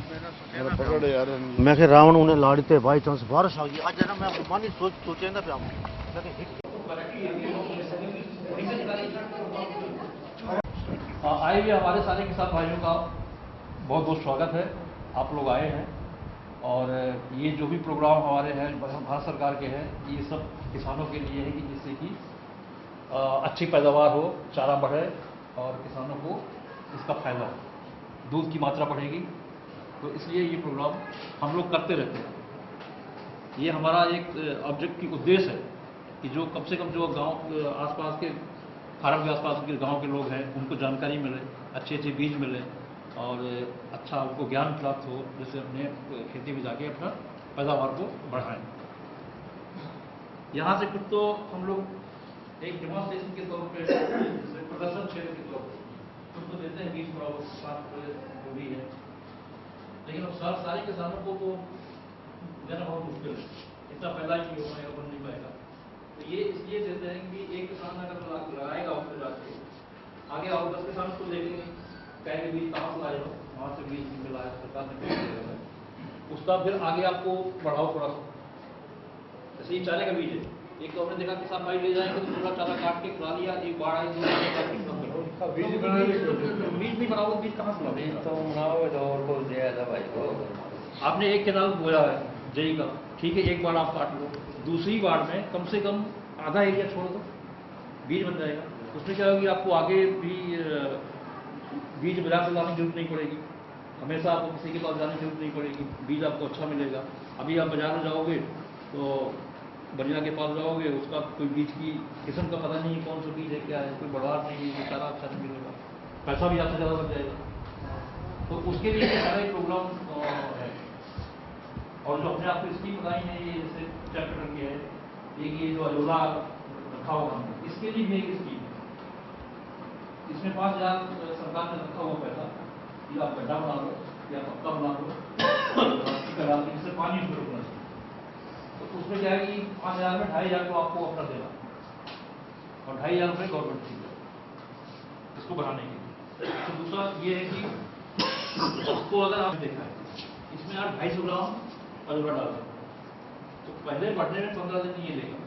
पकड़ यार मैं कि रावण उन्हें लाड़ते बाई चांस बारिश आ गई आज है ना मैं मानी सोचे ना पे आए हुए हमारे सारे किसान भाइयों का बहुत बहुत स्वागत है। आप लोग आए हैं और ये जो भी प्रोग्राम हमारे हैं भारत सरकार के हैं ये सब किसानों के लिए है कि जिससे कि अच्छी पैदावार हो, चारा बढ़े और किसानों को इसका फायदा हो, दूध की मात्रा बढ़ेगी। तो इसलिए ये प्रोग्राम हम लोग करते रहते हैं। ये हमारा एक ऑब्जेक्ट की उद्देश्य है कि जो कम से कम जो गांव आसपास के फार्म के आसपास के गांव के लोग हैं उनको जानकारी मिले, अच्छे अच्छे बीज मिले और अच्छा उनको ज्ञान प्राप्त हो, जैसे अपने खेती में जाके अपना पैदावार को बढ़ाएं। यहाँ से कुछ तो हम लोग एक डेमोन्स्ट्रेशन के तौर पे प्रदर्शन क्षेत्र के तौर पर कुछ तो देते हैं, 20 जो भी है, लेकिन अब सारे किसानों को तो देना बहुत मुश्किल है, इतना पैदा ही नहीं हो पाएगा, बन नहीं पाएगा। तो ये इसलिए देते हैं कि एक किसान अगर लगाएगा उसको जाके आगे और 10 किसान उसको देखेंगे, कहेंगे बीज कहाँ से लाए हो, वहाँ से बीज मिला है, सरकार ने बीज दिया है, उसका फिर आगे आपको बढ़ाओ थोड़ा सा। जैसे ये चारे का बीज है, एक तो हमने देखा किसान भाई ले जाएंगे तो पूरा चारा काट के खिला लिया, एक बाढ़ आई बीज नहीं बनाओ, बीज कहाँ से लाओ? तो बनाओ तो और को दिया था भाई को। आपने एक केनाल बोया है जई का, ठीक है, एक बार आप काट लो, दूसरी बार में कम से कम आधा एरिया छोड़ दो, बीज बन जाएगा। उसमें क्या होगी, आपको आगे भी बीज बाजार से लाने की जरूरत नहीं पड़ेगी, हमेशा आपको किसी के पास जाने की जरूरत नहीं पड़ेगी, बीज आपको अच्छा मिलेगा। अभी आप बाजार में जाओगे तो बढ़िया के पास जाओगे, उसका कोई बीज की किस्म का पता नहीं कौन सा बीज है, क्या है, कोई बढ़वार नहीं है, सारा अच्छा नहीं मिलेगा, पैसा भी आपसे ज़्यादा लग जाएगा। तो उसके लिए सारे प्रोग्राम है। और जो अपने आपको स्कीम बताई है, ये जैसे चैप्टर की है, ये जो अयोला रखा हुआ हमने, इसके लिए भी एक स्कीम है। इसमें 5,000 सरकार ने रखा हुआ पैसा कि आप गड्ढा बना लो या पक्का बना लो जिससे पानी उसमें रुकना चाहिए। तो उसमें क्या है कि 5,000 में 2,500 को आपको अपना देना और 2,500 रुपये गवर्नमेंट की देगा इसको बनाने के लिए। तो दूसरा ये है कि उसको अगर आप देखा है, इसमें आप 250 ग्राम अजवा डाल दो, तो पहले बढ़ने में 15 दिन ये लेगा।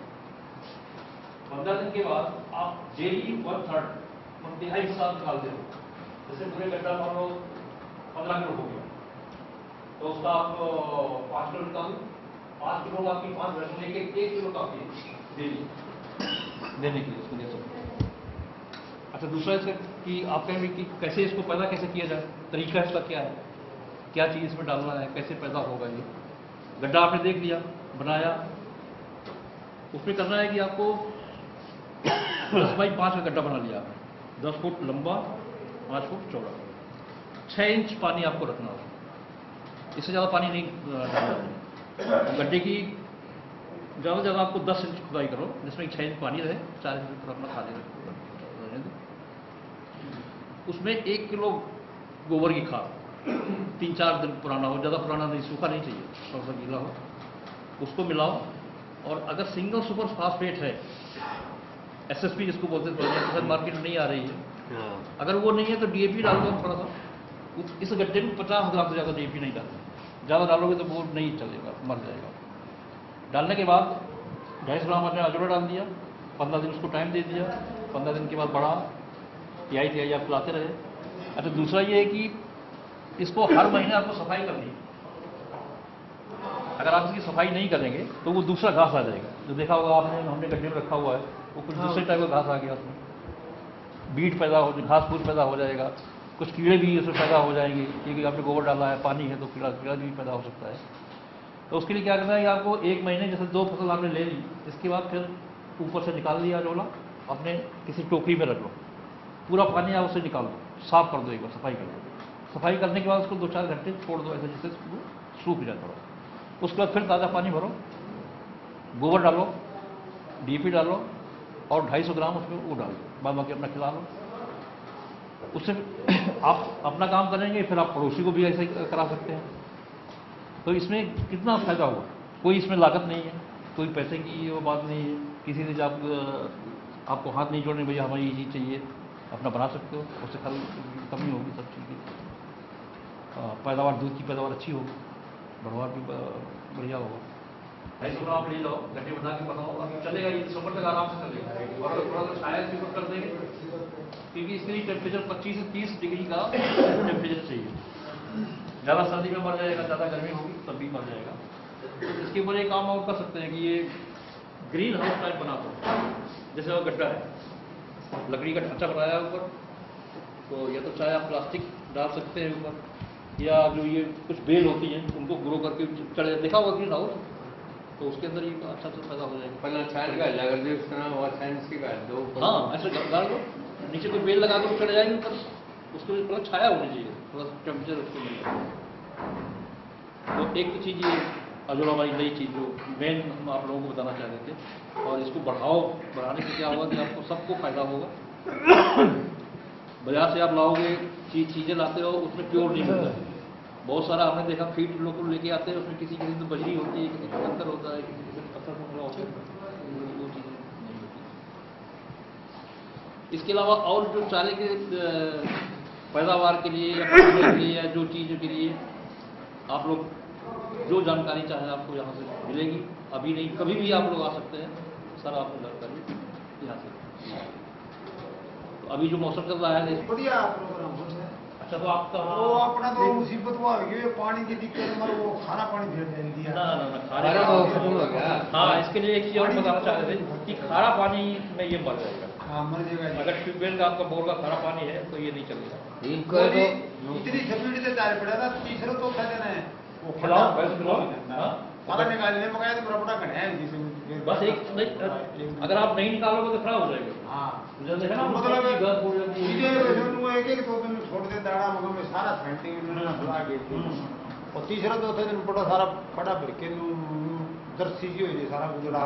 15 दिन के बाद आप डेली 1/3 तिहाई हिस्सा निकालते हो। जैसे पूरे गड्ढा मान लो 15 किलो हो गया, तो उसका आप 5 किलो निकाल लो, 5 किलो आपकी 5 भैंस लेके 1 किलो काफी डेली देने के लिए उसको दे सकते हैं। अच्छा, दूसरा इसका कि आप कहेंगे कि कैसे इसको पैदा कैसे किया जाए, तरीका इसका क्या है, क्या चीज़ इसमें डालना है, कैसे पैदा होगा। ये गड्ढा आपने देख लिया, बनाया, उसमें करना है कि आपको 10 बाई 5 का गड्ढा बना लिया आपने, 10 फुट लंबा, 5 फुट चौड़ा, 6 इंच पानी आपको रखना होगा, इससे ज़्यादा पानी नहीं डालना। गड्ढे की ज़्यादा से ज़्यादा आपको 10 इंच खुदाई करो, जिसमें 6 इंच पानी रहे, 4 इंच पर अपना खाली रहे। उसमें 1 किलो गोबर की खाद 3-4 दिन पुराना हो, ज़्यादा पुराना नहीं, सूखा नहीं चाहिए, थोड़ा सा गीला हो, उसको मिलाओ। और अगर सिंगल सुपर फास्फेट है, SSP जिसको बोलते हैं, मार्केट में नहीं आ रही है, अगर वो नहीं है तो DAP डाल दो थोड़ा सा। इस गड्ढे में 50 ग्राम से ज़्यादा DAP नहीं डालना, ज़्यादा डालोगे तो वो नहीं चलेगा, मर जाएगा। डालने के बाद 250 ग्राम आपने अजवा डाल दिया, 15 दिन उसको टाइम दे दिया, 15 दिन के बाद बढ़ा, तिहाई आप पिलाते रहे। अच्छा, दूसरा ये है कि इसको हर महीने आपको सफाई करनी है। अगर आप इसकी सफाई नहीं करेंगे तो वो दूसरा घास आ जाएगा, जो देखा होगा आपने, हमने गड्ढे में रखा हुआ है, वो कुछ दूसरे टाइप का घास आ गया, उसमें बीट पैदा हो, घास फूस पैदा हो जाएगा, कुछ कीड़े भी उसमें पैदा हो जाएंगे, क्योंकि आपने गोबर डाला है, पानी है, तो कीड़ा भी पैदा हो सकता है। तो उसके लिए क्या करना है कि आपको 1 महीने, जैसे 2 फसल आपने ले ली, इसके बाद फिर ऊपर से निकाल लिया अजोला, अपने किसी टोकरी में रख लो, पूरा पानी आप उससे निकाल दो, साफ कर दो, एक बार सफाई कर दो। सफाई करने के बाद उसको 2-4 घंटे छोड़ दो, ऐसे जिससे सूख जाए थोड़ा। उसके बाद फिर ताज़ा पानी भरो, गोबर डालो, DAP डालो और 250 ग्राम उसमें वो डाल दो, बाद बाकी अपना खिला लो। उससे आप अपना काम करेंगे, फिर आप पड़ोसी को भी ऐसे ही करा सकते हैं। तो इसमें कितना फायदा हुआ, कोई इसमें लागत नहीं है, कोई पैसे की वो बात नहीं है, किसी से आपको हाथ नहीं जोड़ने, भैया हमारी ये चीज़ चाहिए, अपना बना सकते हो, उससे कमी होगी सब चीज़ की। पैदावार, दूध की पैदावार अच्छी होगी, बढ़वार भी बढ़िया होगा। ऐसे थोड़ा आप ले लो, गड्ढे बना के बनाओ, अब चलेगा ये दिसंबर तक आराम से चलेगा। और अगर थोड़ा सा छाया के ऊपर कर देंगे, क्योंकि इसके लिए टेम्परेचर 25 से 30 डिग्री का टेम्परेचर चाहिए। ज़्यादा सर्दी में मर जाएगा, ज़्यादा गर्मी होगी तब भी मर जाएगा। तो इसके ऊपर एक काम और कर सकते हैं कि ये ग्रीन हाउस टाइप बना दो। जैसे वो गड्ढा है, लकड़ी का ढांचा बनाया है ऊपर, तो या तो चाहे आप प्लास्टिक डाल सकते हैं ऊपर, या जो ये कुछ बेल होती हैं उनको ग्रो करके चढ़, देखा होगा ग्रीन हाउस, तो उसके अंदर ये अच्छा से पैदा हो जाएगा। पहले छायल का लगा दे, उसका नाम हुआ साइंस का दो। हाँ, ऐसे डाल दो, नीचे कोई बेल लगा कर चढ़ जाएगी ऊपर, उसको थोड़ा छाया होनी चाहिए, थोड़ा टेम्परेचर उसको मिल जाए। तो एक तो चीज़ ये अजोला भाई नई चीज़ जो मेन हम आप लोगों को बताना चाह रहे थे, और इसको बढ़ाने से क्या होगा कि आपको सबको फायदा होगा। बाजार से आप लाओगे चीज़ें लाते हो, उसमें प्योर नहीं मिलता है। बहुत सारा हमने देखा फीड लोग लेके आते हैं, उसमें किसी तो बजरी होती है, किसी में पत्थर होता है, किसी में पत्थर होता है, वो चीज़ें नहीं होती। इसके अलावा और जो चारे के पैदावार के लिए या पानी के लिए या जो चीज़ों के लिए आप लोग जो जानकारी चाहें आपको यहाँ से मिलेगी। अभी नहीं, कभी भी आप लोग आ सकते हैं, सारा आपको जानकारी यहाँ से। तो अभी जो मौसम चल रहा है बढ़िया प्रोग्राम हो रहा है। अच्छा, तो आपका वो अपना तो मुसीबत हुआ है, पानी की दिक्कत, मगर वो खारा पानी भेज दिया ना खारा खत्म हो गया। हाँ, इसके लिए एक चीज़ और बताना चाह रहे थे कि खारा पानी में ये मर जाएगा। हाँ, मर जाएगा। अगर ट्यूबवेल का आपका बोर का खारा पानी है तो ये नहीं चलेगा। इनको तो इतनी स्पीड से चार पड़ा था, तीसरा तो खा देना है वो खिलाओ, वैसे खिलाओ। हाँ, अगर निकालने में गया तो बड़ा बड़ा घड़ा है जिसमें बस एक नहीं, अगर आप नहीं निकालोगे तो खराब हो जाएगा। हाँ, मुझे देखा ना, मतलब घर पूरे एक दो दिन छोड़ दे दाड़ा, मगर में सारा फेंटिंग बुला गई। और तीसरा चौथे दिन बड़ा सारा बड़ा भर के दर्शी जी हुई सारा गुजरा।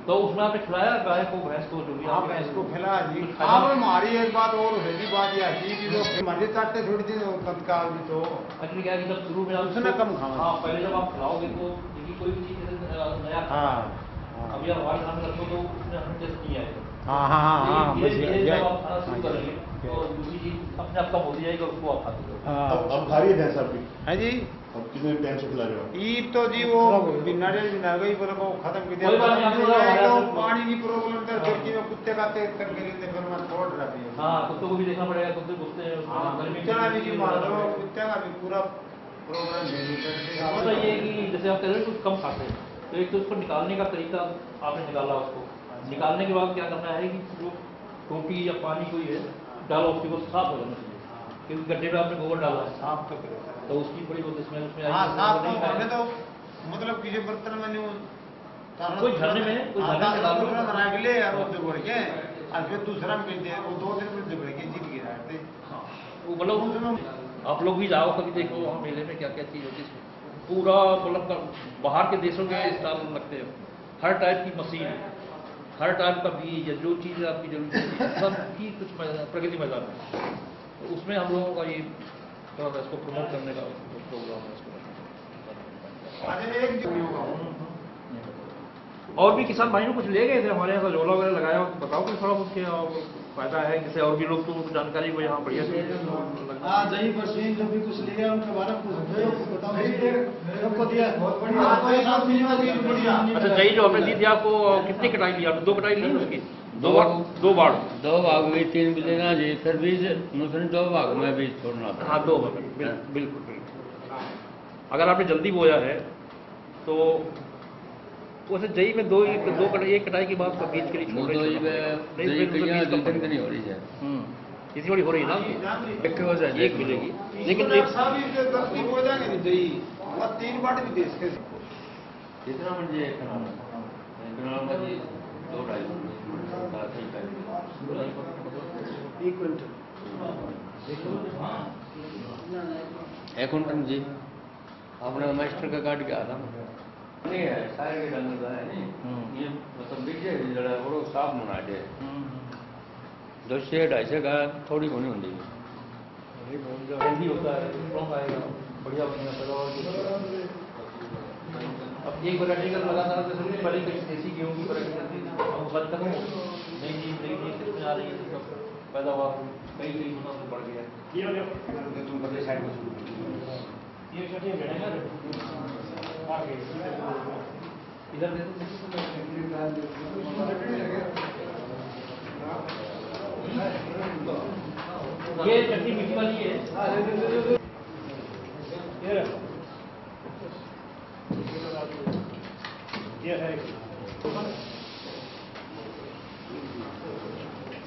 तो उसमें आपने खिलाया गाय को, भैंस को, जो भी हाँ, भैंस को खिला जी। हाँ, हमारी एक बात और है, बात यह थी कि जो हमारे चाटते थोड़ी दिन तत्काल भी तो एक्चुअली क्या है कि जब शुरू में आप उसमें कम खाओ। हाँ, पहले जब आप खिलाओगे तो देखिए कोई भी चीज़ नया अभी आप हमारे सामने रखो तो उसमें हमें टेस्ट नहीं आएगा। हाँ हाँ हाँ हाँ, बस जब आप खाना शुरू करेंगे तो दूसरी चीज़ अपने आप कम हो जाएगी, उसको आप खाते हो। अब खा रही है भैंस आपकी? है जी। अब कितने टाइम से खिला रहे हो? ईद तो जी वो बिना गई, बोले को खत्म कर दिया। कोई बात नहीं, आपको तो पानी की प्रॉब्लम था, खिड़की में कुत्ते का तेज करके लेते फिर मैं छोड़ रहा था। हाँ, कुत्तों को भी देखना पड़ेगा, कुत्ते घुसते हैं चला भी जी, मान लो कुत्ते का भी पूरा प्रोग्राम तो ये है कि जैसे आप कह रहे हो कुछ कम खाते हैं, तो एक तो उसको निकालने का तरीका आपने निकाला, उसको निकालने के बाद क्या करना है कि जो टोटी या पानी कोई है डालो, उसके को साफ हो जाना चाहिए, क्योंकि गड्ढे में आपने गोबर डाला है, साफ तो उसकी बड़ी बहुत स्मेल उसमें हाँ, साफ नहीं हमें तो मतलब किसी बर्तन में नहीं कोई झरने में डाल दो बना के ले यार, वो जोड़ के और फिर दूसरा में दे, वो 2 दिन में जोड़ के जीत गिरा थे। वो मतलब आप लोग भी जाओ कभी, देखो वहाँ मेले में क्या क्या चीज़ होती है, पूरा मतलब बाहर के देशों के स्टाल लगते हैं, हर टाइप की मशीन, हर टाइप का बीज या जो चीज़ आपकी जरूरत है सब की कुछ प्रगति मैदान है, तो उसमें हम लोगों का ये थोड़ा सा इसको प्रमोट करने का प्रोग्राम है इसको। और भी किसान भाइयों कुछ ले गए थे हमारे यहाँ, झोला वगैरह लगाया, बताओ कुछ थोड़ा उसके फायदा है, जैसे और भी लोग तो जानकारी को यहाँ बढ़िया से दही बरसीन जो भी कुछ लिया उनके बारे में बताओ, सबको दिया। अच्छा, दही जो हमने दी थी आपको, कितनी कटाई ली आपने? 2 कटाई ली उसकी? 2 बार 2 भाग में 3 भी लेना जी, फिर बीज दूसरे 2 भाग में बीज छोड़ना था। हाँ, 2 भाग, बिल्कुल। अगर आपने जल्दी बोया है तो वैसे जई में 2 कटाई के बाद बीज के लिए छोड़ नहीं हो रही है, इसी बड़ी हो रही है ना, एक हो जाए एक मिलेगी, लेकिन गलती हो जाएगी दही और 3 बाट भी दे इसके जितना मर्जी एक कनाल में 2-2.5 क्विंटल 1 क्विंटल जी। आपने मास्टर का काट के आता नहीं है, सारे के डंगर का है नहीं, ये मतलब बीजे जरा बड़ो साफ होना है, 200-250 का थोड़ी होनी होती है, हेल्दी होता है, स्ट्रॉन्ग आएगा, बढ़िया पैदावार। अब एक वैरायटी का लगातार जैसे पहले देसी गेहूँ की वैरायटी करती थी, अब बंद करो, नई चीज़ आ रही है, सब पैदावार कई कई गुना से बढ़ गया है। तुम बदले साइड में इधर देखो, ये चटनी मीठी वाली है। ये है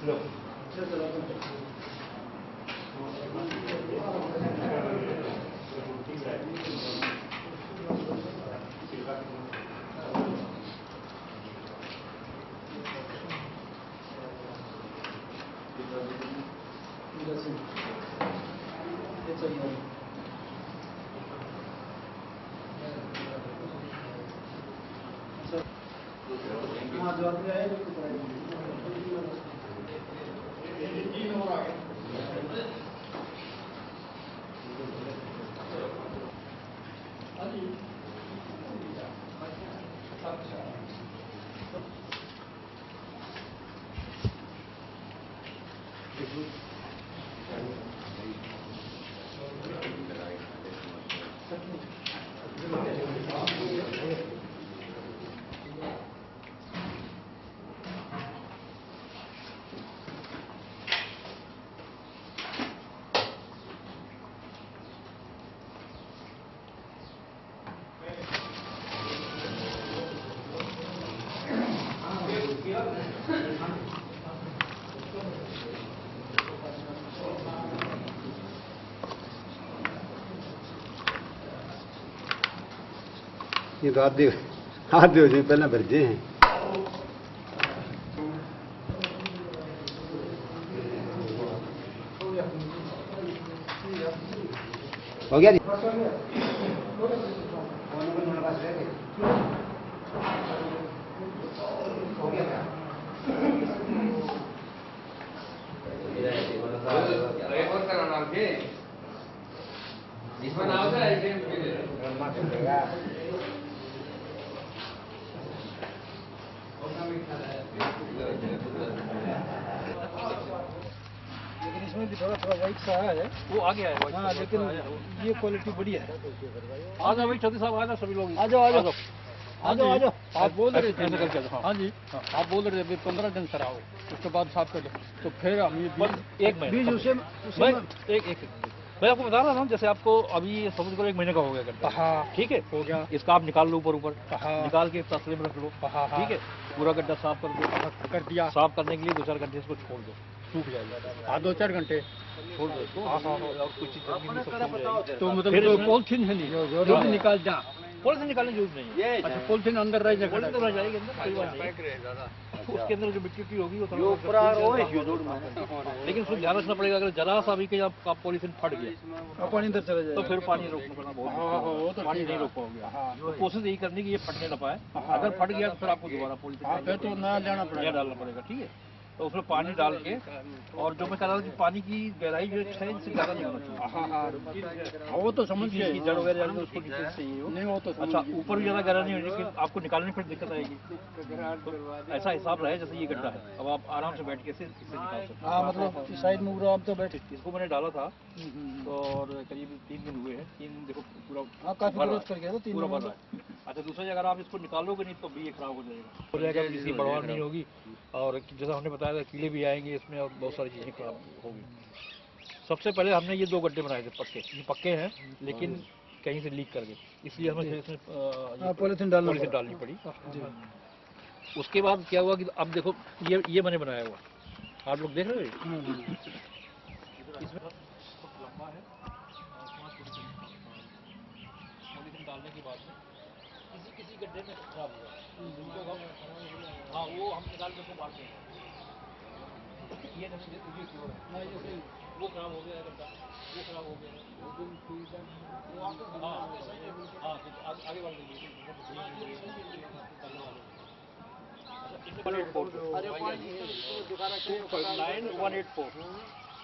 लो। ये तो आधे हो जाए पहले भरजे हैं। हो गया जी हो गया इसमें नाम है लेकिन इसमें भी थोड़ा थोड़ा वाइट सा है। वो आ गया है white हाँ कलर। लेकिन ये क्वालिटी बढ़िया है। आ जाओ भाई चौधरी साहब, आ जाओ सभी लोग। आ जाओ आ जाओ आ जाओ आ जाओ। आप बोल रहे थे ऐसे करके हाँ जी आप बोल रहे थे अभी 15 दिन सर आओ उसके बाद साफ कर दो तो फिर हम ये एक महीने बीज उसे मैं एक मैं आपको बता रहा था, जैसे आपको अभी समझ करो 1 महीने का हो गया गड्ढा। हाँ ठीक है, हो गया। इसका आप निकाल लो ऊपर हाँ। निकाल के तसले में रख लो। हाँ। ठीक है, पूरा गड्ढा साफ कर दो। कर दिया। साफ करने के लिए 2-4 घंटे इसको छोड़ दो, सूख जाएगा। हाँ 2-4 घंटे छोड़ दो इसको। हाँ, हाँ, और कुछ चीज़ जमीन में सब सूख जाएगी। तो मतलब फिर जो इसमें- पॉलिथीन है नहीं जो भी निकाल जा पॉलिथीन निकालने की जरूरत नहीं है। अच्छा पॉलिथीन अंदर रह जाएगा। पॉलिथीन तो रह जाएगी अंदर, कोई बात नहीं। उसके अंदर जो मिट्टी की होगी वो थोड़ा लेकिन उसको ध्यान रखना पड़ेगा, अगर जरा सा भी कहीं आपका पॉलिथीन फट गया पानी अंदर चला जाएगा तो फिर पानी रोकना पड़ना बहुत हाँ, हाँ, वो तो पानी ठीक नहीं है। रोक पाओगे। हाँ। तो कोशिश यही करनी कि ये फटने न पाए। हाँ। अगर फट गया तो फिर आपको दोबारा पॉलिथीन हाँ फिर तो नया लेना नया पड़ेगा। डालना पड़ेगा। ठीक है, तो उसमें पानी डाल के, और जो मैं कह रहा था कि पानी की गहराई जो 6 इंच से ज़्यादा नहीं होना चाहिए। हाँ हाँ वो तो समझ किसी गए। की जड़ वगैरह जाएगी उसको नीचे से चाहिए हो। नहीं वो तो समझ अच्छा, गए। ऊपर भी ज़्यादा गहरा नहीं होना चाहिए, आपको निकालने में फिर दिक्कत आएगी। तो ऐसा हिसाब रहे जैसे ये गड्ढा है, अब आप आराम से बैठ के इसे निकाल सकते हाँ मतलब इस साइड में पूरा आप तो बैठे। हो। इसको मैंने डाला था तो और करीब 3 दिन हुए हैं। 3 देखो पूरा हाँ काफी भर रहा ग्रोथ कर गया था 3 पूरा भर नंबर। रहा है। अच्छा, दूसरा अगर आप इसको निकालोगे नहीं तो भी ये खराब हो जाएगा, किसी बढ़वार नहीं होगी। और जैसा हमने बताया था कीड़े भी आएंगे इसमें और बहुत सारी चीज़ें खराब होगी। सबसे पहले हमने ये 2 गड्ढे बनाए थे पक्के, ये पक्के हैं लेकिन कहीं से लीक कर गए, इसलिए हमें फिर इसमें पॉलिथीन डालना पॉलिथीन पड़ा। डालनी पड़ी। उसके बाद क्या हुआ कि अब देखो ये मैंने बनाया हुआ, आप लोग देख रहे हो इसमें लंबा है पॉलिथीन डालने के बाद में किसी गड्ढे में खराब हुआ उनको हाँ वो हम निकाल के उसको बांटते हैं। ये क्योर है वो खराब हो गया है गड्ढा, वो खराब हो गया है वो आपको हाँ आगे बढ़ देंगे। 184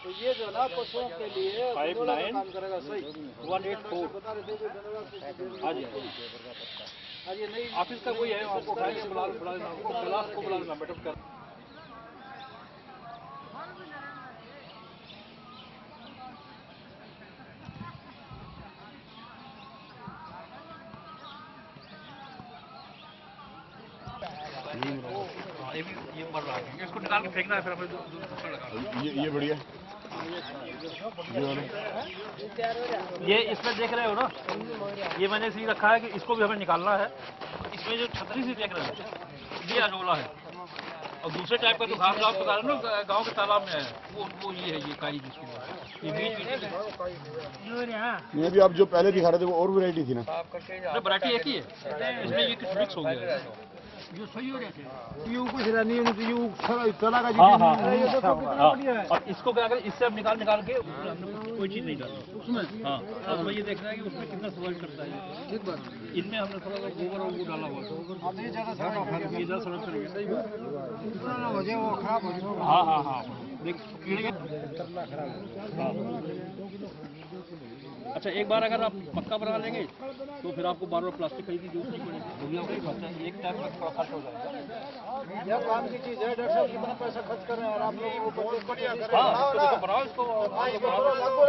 तो ये जो ना पशुओं के लिए 59 काम करेगा सही। 184 बता रहे थे कोई जनरल हाँ जी आज ये नहीं ऑफिस का वही है, आपको उठा के बुला लेना, क्लास को बुला लेना, मैडम कर हाँ, ये मर रहा है, इसको निकाल के फेंकना है, फिर हमें दूसरा लगाना। ये बढ़िया। ये इसमें देख रहे हो ना, ये मैंने इसलिए रखा है कि इसको भी हमें निकालना है। इसमें जो छतरी सी देख रहे हो, ये अजोला है। और दूसरे टाइप का तो घास घास बता रहे ना, गाँव के तालाब में है, वो ये है, ये काई जिसको ये बीज ये भी आप जो पहले दिखा रहे थे वो और वैरायटी थी ना? वैरायटी एक ही है, इसमें ये कुछ मिक्स हो गया है। जो सही हो रहे थे यूं कुछ नहीं है, तो यूं चला का हाँ हाँ हाँ। और इसको क्या करें, इससे अब निकाल के हमने कोई चीज़ नहीं डाली उसमें। हाँ, अब हमें ये देखना है कि उसमें कितना सर्वाइव करता है। एक बार इनमें हमने थोड़ा सा गोबर और वो डाला हुआ है, ये ज़्यादा सर्वाइव करेंगे। सही बात हो जाए वो खराब हो जाए। हाँ हाँ हाँ, देख कीड़े अच्छा, एक बार अगर आप पक्का बना लेंगे तो फिर आपको बार बार प्लास्टिक खरीदने की जरूरत नहीं पड़ेगी, वो भी आपको ही खर्चा है, एक टाइम में थोड़ा खर्च हो जाएगा। यह काम की चीज है, डॉक्टर साहब कितना पैसा खर्च कर रहे हैं और आप लोग वो बहुत बढ़िया कर रहे हाँ, हैं। इसको देखो, बनाओ इसको।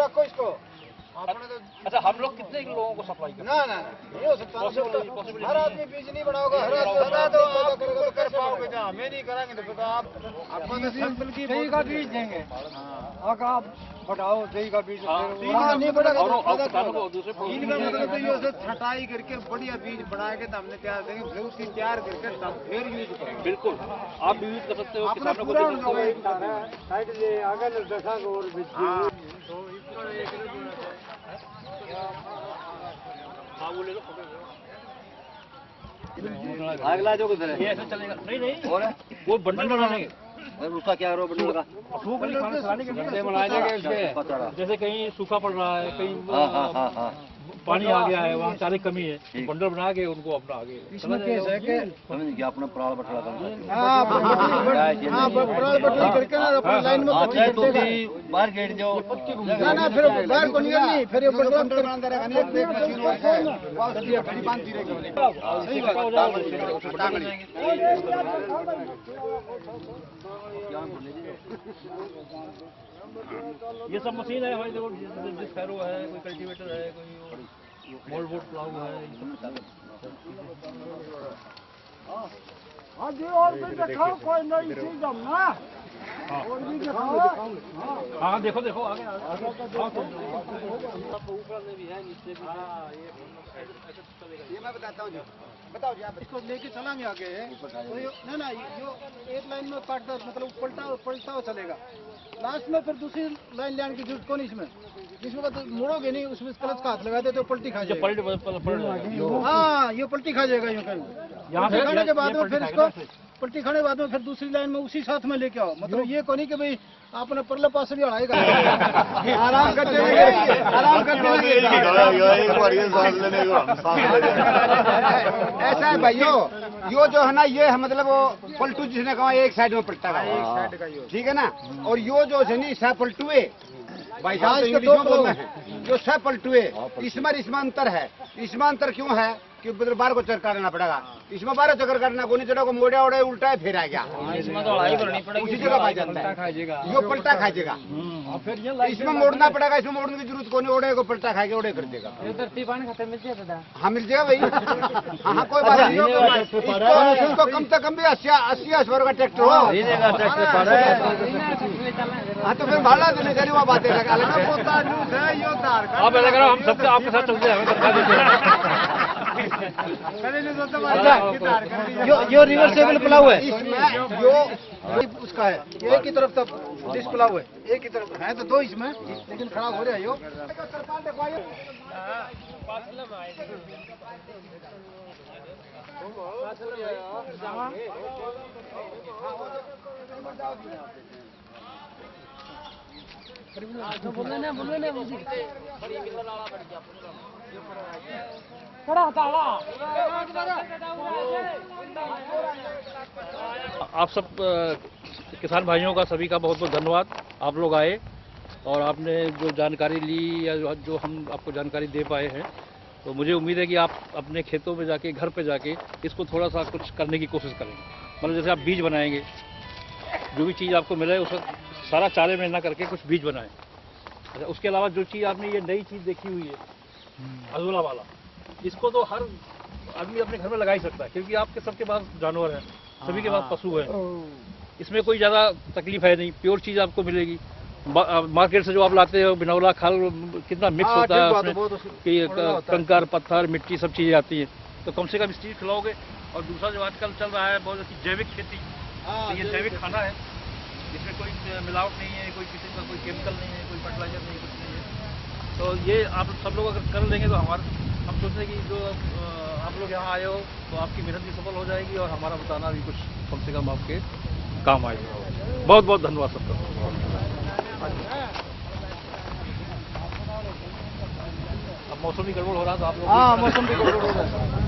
रखो इसको। आपने तो अच्छा, हम लोग कितने लोगों को सप्लाई करें? ना ना ये हो सकता है, हर आदमी बीज नहीं बनाओगा, हर आदमी तो आप तो कर पाओगे, जहाँ हमें नहीं कराएंगे तो फिर आपको तो सैंपल की दही का बीज देंगे। अगर आप बढ़ाओ दही का बीज नहीं बढ़ेगा तो इनका मतलब तो ये छटाई करके बढ़िया बीज बना के हमने तैयार देंगे, फिर उसकी तैयार करके तब फिर यूज करेंगे। बिल्कुल, आप भी यूज कर सकते हो, किसानों को दे सकते हो। हाँ, वो ले लो। अगला जो किधर ये ऐसा चलेगा नहीं और वो बंडल बनाने के, है उसका क्या करो बंडल का वो बंडल खाने खिलाने के लिए बनाए जाएंगे उसके। जैसे कहीं सूखा पड़ रहा है, कहीं हाँ। पानी आ गया है, वहाँ चारे कमी है, तो बंडल बना के उनको अपना आगे इसमें केस है कि समझ गया अपना प्राण बटला करके ना अपनी लाइन में बाहर गेट जो ना फिर बाहर को नहीं, फिर ये बंडल कर अंदर रखने एक मशीन होता है, बस ये घड़ी बांधती रहेगी। सही बात। ये सब मशीन है हमारी, देखो जिस फैरो है, कोई कल्टीवेटर है, कोई मोल्ड बोट प्लाऊ है, ये सब। हाँ जी, और भी दिखाओ कोई नई चीज हम ना, और भी दिखाओ। हाँ देखो देखो आगे ये मैं बताता हूँ जी, बताओ जी आप इसको लेके चलाएंगे आगे तो ना ना यो एक लाइन में काट दो, मतलब पलटा चलेगा, लास्ट में फिर दूसरी लाइन लाने की जरूरत कौन इसमें तो मोड़ोगे नहीं, उसमें क्लच का हाथ लगा दे तो पलटी खा जाएगा। हाँ, ये पलटी खा जाएगा यूँ कहीं। यहाँ खाने के बाद में फिर इसको पलटी खाने के बाद में फिर दूसरी लाइन में उसी साथ में लेके आओ, मतलब ये को नहीं कि भाई आपने परले पास भी अड़ाएगा। आराम करते ऐसा है भाइयों, यो जो है ना, ये है मतलब वो पलटू जिसने कहा एक साइड में पलटा है, ठीक है ना, और यो जो है नी सह पलटुए भाई साहब इंग्लिश में बोलना है, जो सह पलटुए इसमें अंतर है। इसमें अंतर क्यों है कि मतलब 12 को चक्कर काटना पड़ेगा, इसमें 12 चक्कर काटना को नहीं चढ़ा, मोड़ा उड़ा उल्टा है फिर आ गया, इसमें तो लड़ाई करनी पड़ेगी, उसी जगह पाई जाता है, यो पलटा खाएगा। इसमें मोड़ना पड़ेगा, इसमें मोड़ने की जरूरत को नहीं, ओढ़े को पलटा खाएगा, ओढ़े कर देगा। धरती पानी खत्म मिल जाएगा। हाँ मिल जाएगा भाई, हाँ कोई बात नहीं, इसको कम से कम भी 80 का ट्रैक्टर हो, हाँ तो फिर भाड़ा देने के लिए वहाँ बातें लगा लेना। आप ऐसा करो, हम सबसे आपके साथ चलते हैं, हमें बता दीजिए। यो रिवर्सेबल प्लाऊ है, इसमें यो उसका है, एक ही तरफ तक डिस्क प्लाऊ है, एक ही तरफ है तो दो इसमें, लेकिन खराब हो रहा है यो। आप सब किसान भाइयों का सभी का बहुत बहुत धन्यवाद। आप लोग आए और आपने जो जानकारी ली या जो हम आपको जानकारी दे पाए हैं, तो मुझे उम्मीद है कि आप अपने खेतों में जाके, घर पे जाके इसको थोड़ा सा कुछ करने की कोशिश करेंगे। मतलब जैसे आप बीज बनाएंगे, जो भी चीज़ आपको मिले उसका सारा चारे में ना करके कुछ बीज बनाएं। अच्छा, उसके अलावा जो चीज़ आपने ये नई चीज़ देखी हुई है अजोला वाला, इसको तो हर आदमी अपने घर में लगा ही सकता है, क्योंकि आपके सबके पास जानवर हैं, सभी के पास पशु है, इसमें कोई ज़्यादा तकलीफ है नहीं, प्योर चीज़ आपको मिलेगी। मार्केट से जो आप लाते हो बिनौला खाल कितना मिक्स होता है उसमें कि कंकर पत्थर मिट्टी सब चीज़ें आती है, तो कम से कम इस चीज़ खिलाओगे। और दूसरा जो आजकल चल रहा है बहुत अच्छी जैविक खेती, तो ये जैविक खाना है, इसमें कोई मिलावट नहीं है, कोई किसी का कोई केमिकल नहीं है, कोई फर्टिलाइजर नहीं, कुछ नहीं है। तो ये आप सब लोग अगर कर लेंगे तो हम सोचते हैं कि जो आप लोग यहाँ आए हो तो आपकी मेहनत भी सफल हो जाएगी और हमारा बताना भी कुछ कम से कम आपके काम आएगा। बहुत बहुत धन्यवाद सबका। अब मौसम भी गड़बड़ हो रहा था आप लोग, हाँ मौसम भी गड़बड़ हो रहा है।